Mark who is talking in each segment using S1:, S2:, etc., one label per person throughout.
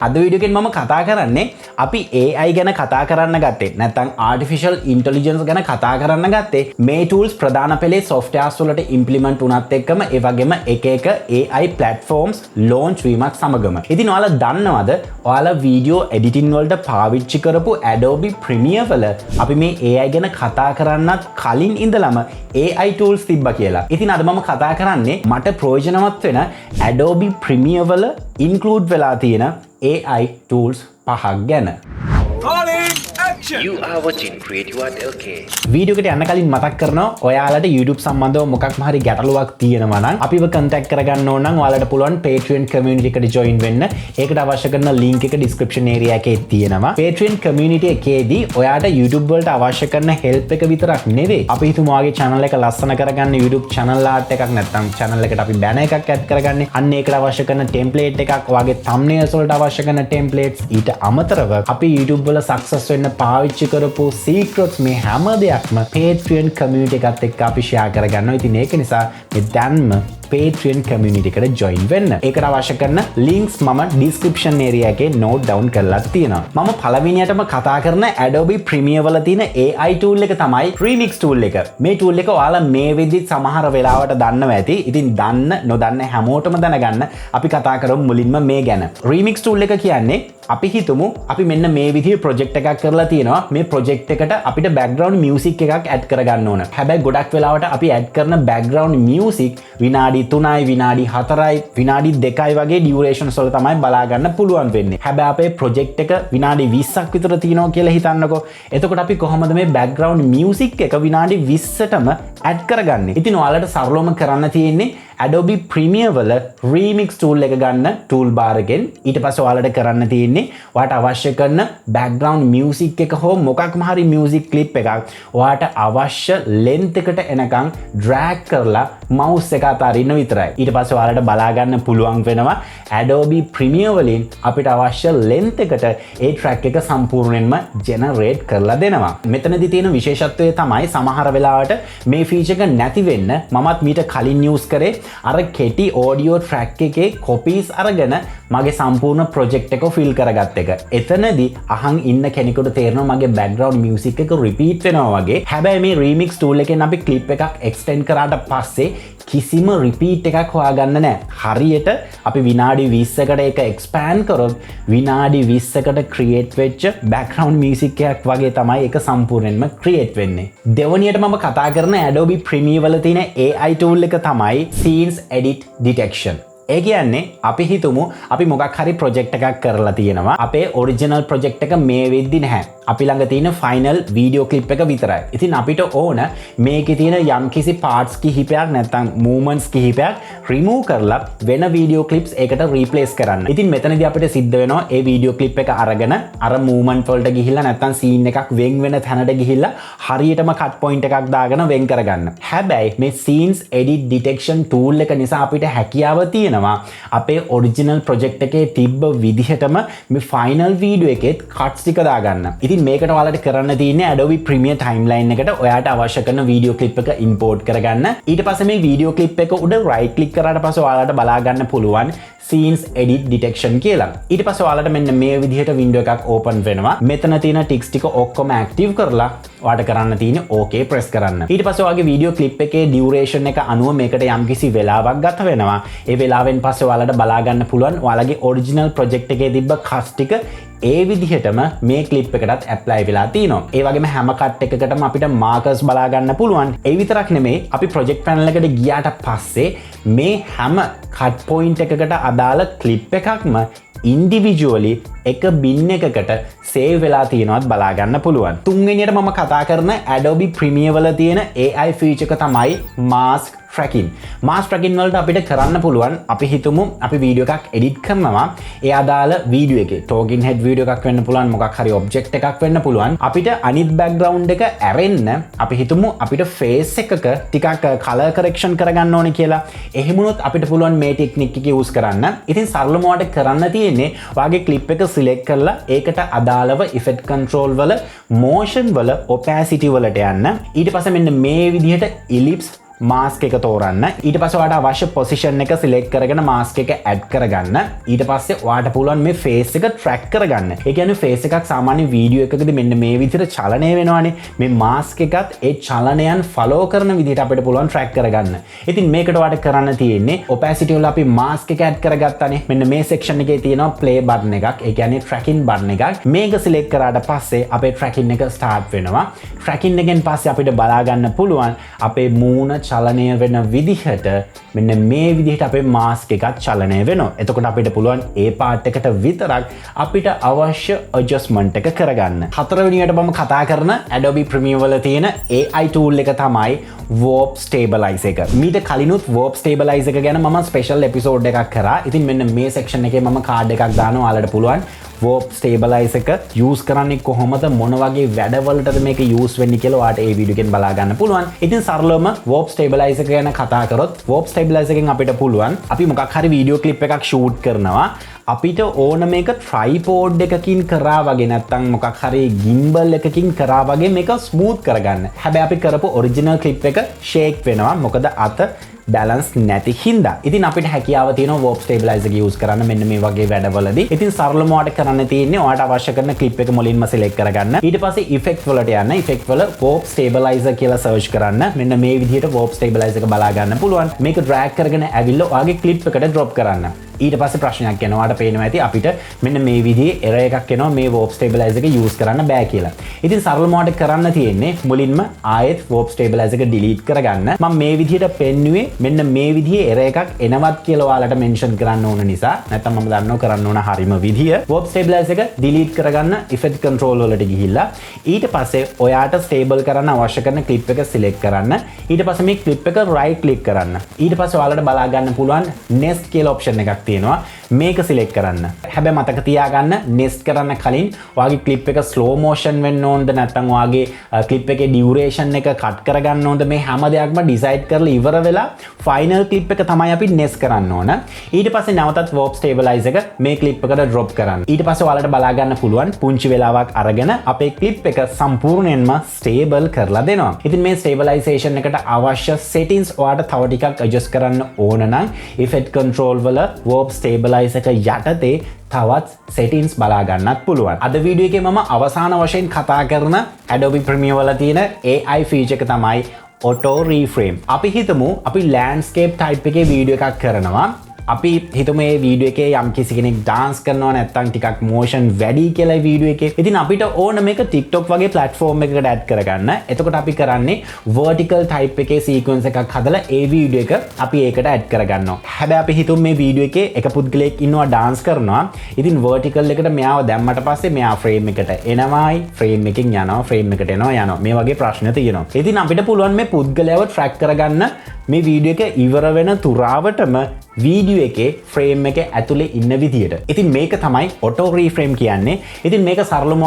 S1: අද වීඩියෝ එකෙන් මම කතා කරන්නේ අපි AI ගැන කතා කරන්න ගත්තේ නැත්නම් artificial intelligence ගැන කතා කරන්න ගත්තේ මේ tools ප්‍රධාන පෙළේ softwares වලට implement වුණත් එක්කම ඒ වගේම එක AI platforms launch වීමත් සමගම. ඉතින් ඔයාලා දන්නවද ඔයාලා video editing වලට පාවිච්චි කරපු Adobe Premiere වල අපි මේ AI ගැන කතා කරන්නත් කලින් ඉඳලම AI tools තිබ්බා කියලා. ඉතින් අද මම කතා කරන්නේ මට ප්‍රයෝජනවත් වෙන Adobe Premiere වල include වෙලා තියෙන AI tools පහක් ගැන.
S2: You are watching CREATIVEARTLK.
S1: Video එකට යන්න කලින් මතක් කරනවා ඔයාලට YouTube සම්බන්ධව මොකක්ම හරි ගැටලුවක් තියෙනවා නම් අපිව contact කරගන්න ඕන නම් ඔයාලට පුළුවන් Patreon community එකට join වෙන්න. ඒකට අවශ්‍ය කරන link එක description area එකේ තියෙනවා. Patreon community එකේදී ඔයාට YouTube වලට අවශ්‍ය කරන help එක විතරක් නෙවෙයි. අපි හිතමු ඔයාගේ channel එක ලස්සන කරගන්න YouTube channel art එකක් නැත්නම් channel එකට අපි banner එකක් add කරගන්න. අන්න ඒකට අවශ්‍ය කරන template එකක්, ඔයාගේ thumbnails වලට අවශ්‍ය කරන templates ඊට අමතරව අපි YouTube වල success වෙන්න පාවිච්චි කරපු secrets මේ හැම දෙයක්ම Patreon community එකත් එක්ක අපි share කරගන්නවා. ඉතින් ඒක නිසා මේ දැන්ම Patreon community එකට join වෙන්න. ඒකට අවශ්‍ය කරන links මම description area එකේ note down කරලා තියෙනවා. මම පළවෙනියටම කතා කරන Adobe Premiere වල තියෙන AI tool එක තමයි Remix tool එක. මේ tool එක ඔයාලා මේ වෙද්දි සමහර වෙලාවට දන්නවා ඇති. ඉතින් දන්න නොදන්න හැමෝටම දැනගන්න අපි කතා කරමු මුලින්ම මේ ගැන. Remix tool එක කියන්නේ අපි හිතමු අපි මෙන්න මේ විදිහේ project එකක් කරලා තියෙනවා. මේ project එකට අපිට background music එකක් add කරගන්න ඕන. හැබැයි ගොඩක් වෙලාවට අපි add කරන background music විනාඩි 3යි විනාඩි 4යි විනාඩි 2යි වගේ durations වල තමයි බලා ගන්න පුළුවන් වෙන්නේ. හැබැයි අපේ project එක විනාඩි 20ක් විතර තියෙනවා කියලා හිතන්නකෝ. එතකොට අපි කොහොමද මේ background music එක විනාඩි 20ටම add කරගන්නේ? ඉතින් ඔයාලට සරලවම කරන්න තියෙන්නේ Adobe Premiere වල Remix tool එක ගන්න toolbar එකෙන්. ඊට පස්සේ ඔයාලට කරන්න තියෙන්නේ ඔයාට අවශ්‍ය කරන background music එක හෝ මොකක්ම හරි music clip එකක් ඔයාට අවශ්‍ය length එකට එනකන් drag කරලා mouse එක අතරින්න විතරයි. ඊට පස්සේ ඔයාලට බලා ගන්න පුළුවන් වෙනවා Adobe Premiere වලින් අපිට අවශ්‍ය length එකට ඒ track එක සම්පූර්ණයෙන්ම generate කරලා දෙනවා. මෙතනදී තියෙන විශේෂත්වය තමයි සමහර වෙලාවට මේ feature එක නැති වෙන්න මමත් මීට කලින් use කරේ අර කෙටි audio track එකේ copies අරගෙන මගේ සම්පූර්ණ project එක fill කරගත්ත එක. එතනදී අහන් ඉන්න කෙනෙකුට තේරෙනවා මගේ background music එක repeat වෙනවා වගේ. හැබැයි මේ remix tool එකෙන් අපි clip එකක් extend කරාට පස්සේ කිසිම repeat එකක් හොයාගන්න නැහැ. හරියට අපි විනාඩි 20කට ඒක expand කරොත් විනාඩි 20කට create වෙච්ච background music එකක් වගේ තමයි ඒක සම්පූර්ණයෙන්ම create වෙන්නේ. දෙවනියට මම කතා කරන Adobe Premiere වල තියෙන AI tool එක තමයි Scenes Edit Detection. ඒ කියන්නේ අපි හිතමු අපි මොකක් හරි project එකක් කරලා තියෙනවා. අපේ original project එක මේ වෙද්දි නැහැ. අපි ළඟ තියෙන final video clip එක විතරයි. ඉතින් අපිට ඕන මේකේ තියෙන යම්කිසි parts කිහිපයක් නැත්නම් movements කිහිපයක් remove කරලා වෙන video clips ඒකට replace කරන්න. ඉතින් මෙතනදී අපිට සිද්ධ වෙනවා ඒ video clip එක අරගෙන අර movement වලට ගිහිල්ලා නැත්නම් scene එකක් වෙන් වෙන තැනට ගිහිල්ලා හරියටම cut point එකක් දාගෙන වෙන් කරගන්න. හැබැයි මේ scenes edit detection tool එක නිසා අපිට හැකියාව තියෙනවා අපේ original project එකේ තිබ්බ විදිහටම මේ final video එකෙත් cuts ටික දාගන්න. ඉතින් මේකට ඔයාලට කරන්න තියෙන්නේ Adobe Premiere timeline එකට ඔයාට අවශ්‍ය කරන video clip එක import කරගන්න. ඊට පස්සේ මේ video clip එක උඩ right click කරාට පස්සේ ඔයාලට බලා ගන්න පුළුවන් Scenes Edit Detection කියලා. ඊට පස්සේ ඔයාලට මෙන්න මේ විදිහට window එකක් open වෙනවා. මෙතන තියෙන ticks ටික ඔක්කොම active කරලා ඔයාට කරන්න තියෙන්නේ OK press කරන්න. ඊට පස්සේ ඔයාගේ video clip එකේ duration එක අනුව මේකට යම්කිසි වෙලාවක් ගත වෙනවා. ඒ වෙලාවෙන් පස්සේ ඔයාලට බලා ගන්න පුළුවන් ඔයාලගේ original project එකේ තිබ්බ cuts ටික ඒ විදිහටම මේ clip එකටත් apply වෙලා තියෙනවා. ඒ වගේම හැම cut එකකටම අපිට markers බලා ගන්න පුළුවන්. ඒ විතරක් නෙමෙයි අපි project panel එකට ගියාට පස්සේ මේ හැම cut point එකකට අදාළ clip එකක්ම individually එක bin එකකට save වෙලා තියෙනවත් බලා ගන්න පුළුවන්. තුන්වෙනියට මම කතා කරන Adobe Premiere වල තියෙන AI feature එක තමයි mask tracking. mask tracking වලට අපිට කරන්න පුළුවන් අපි හිතමු අපි වීඩියෝ එකක් edit කරනවා. ඒ අදාළ වීඩියෝ එකේ talking head වීඩියෝ එකක් වෙන්න පුළුවන්, මොකක් හරි object එකක් වෙන්න පුළුවන්. අපිට අනිත් background එක ඇරෙන්න අපි හිතමු අපිට face එකක ටිකක් color correction කරගන්න ඕනේ කියලා. එහෙම වුණොත් අපිට පුළුවන් මේ technique එක use කරන්න. ඉතින් සරලම ඔයාලට කරන්න තියෙන්නේ ඔයාගේ clip එක select කරලා ඒකට අදාළව effect control වල motion වල opacity වලට යන්න. ඊට පස්සේ මෙන්න මේ විදිහට ellipse මාස්ක් එක තෝරන්න. ඊට පස්සේ ඔයාලට අවශ්‍ය පොසිෂන් එක සිලෙක්ට් කරගෙන මාස්ක් එක ඇඩ් කරගන්න. ඊට පස්සේ ඔයාලට පුළුවන් මේ ෆේස් එක ට්‍රැක් කරගන්න. ඒ කියන්නේ ෆේස් එකක් සාමාන්‍ය වීඩියෝ එකකදී මෙන්න මේ විදිහට චලනය වෙනවානේ. මේ මාස්ක් එකත් ඒ චලනයන් ෆලෝ කරන විදිහට අපිට පුළුවන් ට්‍රැක් කරගන්න. ඉතින් මේකට ඔයාලට කරන්න තියෙන්නේ opacity වල අපි මාස්ක් එක ඇඩ් කරගත්තානේ. මෙන්න මේ section එකේ තියෙනවා play button එකක්. ඒ කියන්නේ tracking button එකක්. මේක select කරාට පස්සේ අපේ tracking එක start වෙනවා. tracking එකෙන් පස්සේ අපිට බලා ගන්න පුළුවන් අපේ මූණ චලනය වෙන විදිහට මෙන්න මේ විදිහට අපේ මාස්ක් එකත් චලනය වෙනවා. එතකොට අපිට පුළුවන් ඒ part එකට විතරක් අපිට අවශ්‍ය adjustment එක කරගන්න. හතරවෙනියට මම කතා කරන Adobe Premiere වල තියෙන AI tool එක තමයි warp stabilize එක. මීට කලිනුත් warp stabilize එක ගැන මම special episode එකක් කරා. ඉතින් මෙන්න මේ section එකේ මම card එකක් දානවා. ඔයාලට පුළුවන් warp stabilize එක use කරන්නේ කොහොමද, මොන වගේ වැඩවලටද මේක use වෙන්නේ කියලා ඔයාලට මේ වීඩියෝ එකෙන් බලා ගන්න පුළුවන්. ඉතින් සරලවම warp stabilize එක ගැන කතා කරොත් warp stabilize එකෙන් අපිට පුළුවන් අපි මොකක් හරි වීඩියෝ ක්ලිප් එකක් shoot කරනවා. අපිට ඕන මේක tripod එකකින් කරා වගේ නැත්නම් මොකක් හරි gimbal එකකින් කරා වගේ මේක smooth කරගන්න. හැබැයි අපි කරපු original clip එක shake වෙනවා. මොකද අත balance නැති හින්දා. ඉතින් අපිට හැකියාව තියෙනවා warp stabilizer එක use කරන්න මෙන්න මේ වගේ වැඩවලදී. ඉතින් සරලම ඔයාලට කරන්න තියෙන්නේ ඔයාලට අවශ්‍ය කරන clip එක මුලින්ම select කරගන්න. ඊට පස්සේ effect වලට යන්න. effect වල warp stabilizer කියලා search කරන්න. මෙන්න මේ විදිහට warp stabilizer එක බලා ගන්න පුළුවන්. මේක drag කරගෙන ඇවිල්ලා ඔයාගේ clip එකට drop කරන්න. ඊට පස්සේ ප්‍රශ්නයක් එනවා. ඔයාලට පේනවා ඇති අපිට මෙන්න මේ විදිහේ error එකක් එනවා මේ warp stabilizer එක use කරන්න බෑ කියලා. ඉතින් සරලම ඔයාලට කරන්න තියෙන්නේ මුලින්ම ආයෙත් warp stabilizer එක delete කරගන්න. මම මේ විදිහට පෙන්නුවේ මෙන්න මේ විදිහේ error එකක් එනවත් කියලා ඔයාලට mention කරන්න ඕන නිසා. නැත්නම් මම දන්නව කරන්න ඕන හරිම විදිය. warp stabilizer එක delete කරගන්න effect control වලට ගිහිල්ලා ඊට පස්සේ ඔයාට stable කරන්න අවශ්‍ය කරන clip එක select කරන්න. ඊට පස්සේ මේ clip එක right click කරන්න. ඊට පස්සේ ඔයාලට බලා ගන්න පුළුවන් nest කියලා option එකක් තියෙනවා. මේක select කරන්න. හැබැයි මතක තියාගන්න nest කරන්න කලින් ඔයාගේ clip එක slow motion වෙන්න ඕනද නැත්නම් ඔයාගේ clip එකේ duration එක cut කරගන්න ඕනද මේ හැම දෙයක්ම decide කරලා ඉවර වෙලා final clip එක තමයි අපි nest කරන්න ඕන. ඊට පස්සේ නැවතත් warp stabilize එක මේ clip එකට drop කරන්න. ඊට පස්සේ ඔයාලට බලා ගන්න පුළුවන් පුංචි වෙලාවක් අරගෙන අපේ clip එක සම්පූර්ණයෙන්ම stable කරලා දෙනවා. ඉතින් මේ stabilization එකට අවශ්‍ය settings ඔයාලට තව ටිකක් adjust කරන්න ඕන නම් effect control වල warp stabilize එක යටතේ තවත් settings බලා ගන්නත් පුළුවන්. අද වීඩියෝ එකේ මම අවසාන වශයෙන් කතා කරන Adobe Premiere වල තියෙන AI feature එක තමයි auto reframe. අපි හිතමු අපි landscape type එකේ වීඩියෝ එකක් කරනවා. අපි හිතමු මේ වීඩියෝ එකේ යම් කිසි කෙනෙක් dance කරනවා නැත්නම් ටිකක් motion වැඩි කියලා වීඩියෝ එකේ. ඉතින් අපිට ඕන මේක TikTok වගේ platform එකකට add කරගන්න. එතකොට අපි කරන්නේ vertical type එකේ sequence එකක් හදලා ඒ වීඩියෝ එක අපි ඒකට add කරගන්නවා. හැබැයි අපි හිතමු මේ වීඩියෝ එකේ එක පුද්ගලයෙක් ඉන්නවා dance කරනවා. ඉතින් vertical එකට මෙයාව දැම්මට පස්සේ මෙයා frame එකට එනවායි frame එකකින් යනවා frame එකට එනවා. මේ වගේ ප්‍රශ්න තියෙනවා. ඉතින් අපිට පුළුවන් මේ පුද්ගලයාව track කරගන්න මේ වීඩියෝ එක ඉවර වෙන තුරාවටම වීඩියෝ එකේ ෆ්‍රේම් එක ඇතුලේ ඉන්න විදියට. ඉතින් මේක තමයි auto reframe කියන්නේ. ඉතින් මේක සරලවම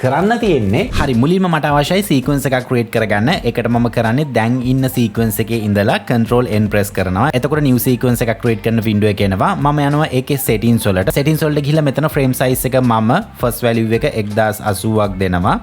S1: කරන්න තියෙන්නේ හරි මුලින්ම මට අවශ්‍යයි sequence එකක් create කරගන්න. ඒකට මම කරන්නේ දැන් ඉන්න sequence එකේ ඉඳලා control n press කරනවා. එතකොට new sequence එකක් create කරන window එක එනවා. මම යනවා ඒකේ settings වලට. settings වලට ගිහිල්ලා මෙතන frame size එක මම first value එක 1080ක් දෙනවා.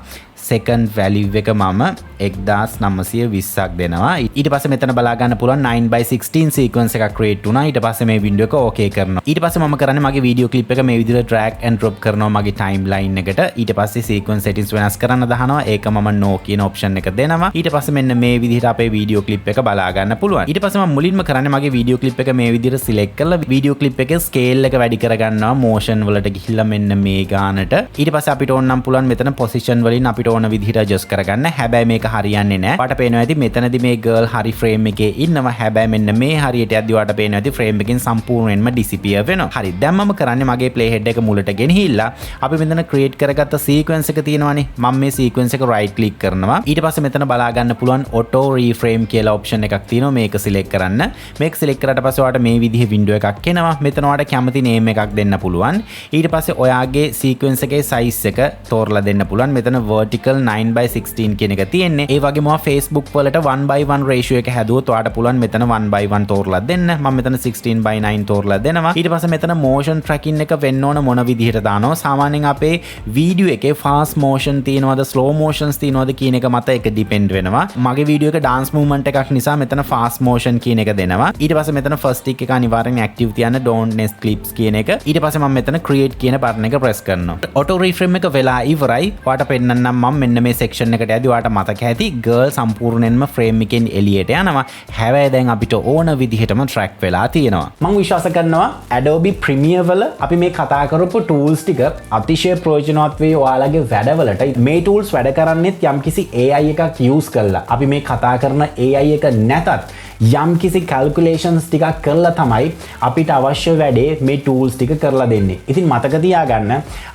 S1: second value එක මම 1920ක් දෙනවා. ඊට පස්සේ මෙතන බලා ගන්න පුළුවන් 9:16 sequence එකක් create වුණා. ඊට පස්සේ මේ window එක okay කරනවා. ඊට පස්සේ මම කරන්නේ මගේ video clip එක මේ විදිහට drag and drop කරනවා මගේ timeline එකට. ඊට පස්සේ sequence settings වෙනස් කරන්න දහනවා. ඒක මම no කියන option එක දෙනවා. ඊට පස්සේ මෙන්න මේ විදිහට අපේ video clip එක බලා ගන්න පුළුවන්. ඊට පස්සේ මම මුලින්ම කරන්නේ මගේ video clip එක මේ විදිහට select කරලා video clip එකේ scale එක වැඩි කරගන්නවා. motion වලට ගිහිල්ලා මෙන්න මේ ගානට. ඊට පස්සේ අපිට ඕන නම් පුළුවන් මෙතන position වලින් අපිට ඕන විදිහට adjust කරගන්න. හැබැයි මේක හරියන්නේ නැහැ. ඔයාලට පේනවා ඇති මෙතනදී මේ girl හරි frame එකේ ඉන්නවා. හැබැයි මෙන්න මේ හරියට යද්දි ඔයාලට පේනවා ඇති frame එකෙන් සම්පූර්ණයෙන්ම disappear වෙනවා. හරි. දැන් මම කරන්නේ මගේ playhead එක මුලට ගෙනහිල්ලා අපි මෙතන create කරගත්ත sequence එක තියෙනවානේ. මම මේ sequence එක right click කරනවා. ඊට පස්සේ මෙතන බලා ගන්න පුළුවන් auto reframe කියලා option එකක් තියෙනවා. මේක select කරන්න. මේක select කරාට පස්සේ ඔයාලට මේ විදිහේ window එකක් එනවා. මෙතන ඔයාලට කැමති name එකක් දෙන්න පුළුවන්. ඊට පස්සේ ඔයාගේ sequence එකේ size එක තෝරලා දෙන්න පුළුවන්. මෙතන vertical
S3: vertical 9:16 කියන එක තියෙන්නේ. ඒ වගේම Facebook වලට 1:1 ratio එක හැදුවොත් ඔයාලට පුළුවන් මෙතන 1:1 තෝරලා දෙන්න. මම මෙතන 16:9 තෝරලා දෙනවා. ඊට පස්සේ මෙතන motion tracking එක වෙන්න ඕන මොන විදිහට දානවා. සාමාන්‍යයෙන් අපේ වීඩියෝ එකේ fast motion තියෙනවද slow motions තියෙනවද කියන එක මත ඒක depend වෙනවා. මගේ වීඩියෝ එක dance movement එකක් නිසා මෙතන fast motion කියන එක දෙනවා. ඊට පස්සේ මෙතන first tick එක අනිවාර්යෙන් active තියන්න don't nest clips කියන එක. ඊට පස්සේ මම මෙතන create කියන button එක press කරනවා. auto reframe එක වෙලා ඉවරයි. ඔයාලට පෙන්නන්නම් මම මෙන්න මේ section එකට යද්දි ඔයාලට මතක ඇති girl සම්පූර්ණයෙන්ම frame එකෙන් එළියට යනවා. හැබැයි දැන් අපිට ඕන විදිහටම track වෙලා තියෙනවා.
S1: මම විශ්වාස කරනවා Adobe Premiere වල අපි මේ කතා කරපු tools ටික අතිශය ප්‍රයෝජනවත් වේ ඔයාලගේ වැඩවලට. මේ tools වැඩ කරන්නේත් යම්කිසි AI එකක් use කරලා. අපි මේ කතා කරන AI එක නැතත් යම්කිසි calculations ටිකක් කරලා තමයි අපිට අවශ්‍ය වැඩේ මේ tools ටික කරලා දෙන්නේ. ඉතින් මතක තියාගන්න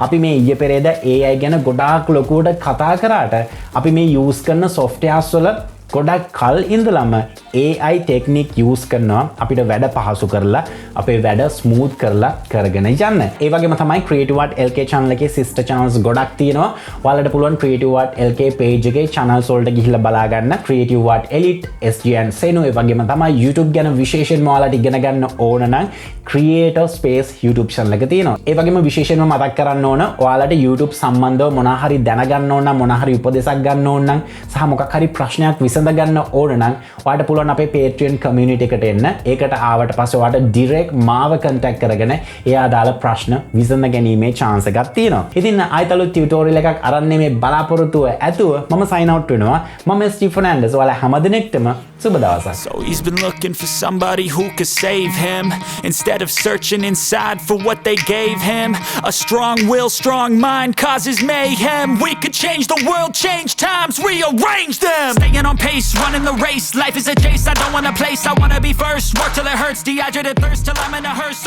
S1: අපි මේ ඊයේ පෙරේද AI ගැන ගොඩාක් ලොකුවට කතා කරාට අපි මේ use කරන softwares වල ගොඩක් කල් ඉඳලම AI ටෙක්නික් යූස් කරනවා අපිට වැඩ පහසු කරලා අපේ වැඩ ස්මූත් කරලා කරගෙන යන්න. ඒ වගේම තමයි CREATIVEARTLK channel එකේ sister channels ගොඩක් තියෙනවා. ඔයාලට පුළුවන් CREATIVEARTLK page එකේ channels වලට ගිහිල්ලා බලා ගන්න. CREATIVEARTL Elite, SGN Seno ඒ වගේම තමයි YouTube ගැන විශේෂයෙන්ම ඔයාලට ඉගෙන ගන්න ඕන නම් Creator Space YouTube channel එක තියෙනවා. ඒ වගේම විශේෂයෙන්ම මතක් කරන්න ඕන ඔයාලට YouTube සම්බන්ධව මොනවා හරි දැනගන්න ඕන නම් මොනවා හරි උපදෙසක් ගන්න ඕන නම් සහ මොකක් හරි ප්‍රශ්නයක් විසඳ ගන්න ඕන නම් ඔයාලට පුළුවන් අපේ Patreon community එකට එන්න. ඒකට ආවට පස්සේ ඔයාලට direct මාව contact කරගෙන ඒ අදාළ ප්‍රශ්න විසඳ ගැනීමේ chance එකක් තියෙනවා. ඉතින් ආයතලු tutorial එකක් අරන් මේ බලාපොරොත්තුව ඇතුව මම sign out වෙනවා. මම ස්ටීෆ් ෆර්නැන්ඩස්. ඔයාලා හැමදෙනෙක්ටම සුබ දවසක්.
S4: So he's been looking for somebody who could save him instead of searching inside for what they gave him. A strong will, strong mind causes mayhem. We could change the world, change times, rearrange them. Staying on pace, running the race. Life is a chase, I don't want a place, I wanna be first. Work till it hurts, dehydrated thirst till I'm in a hearse.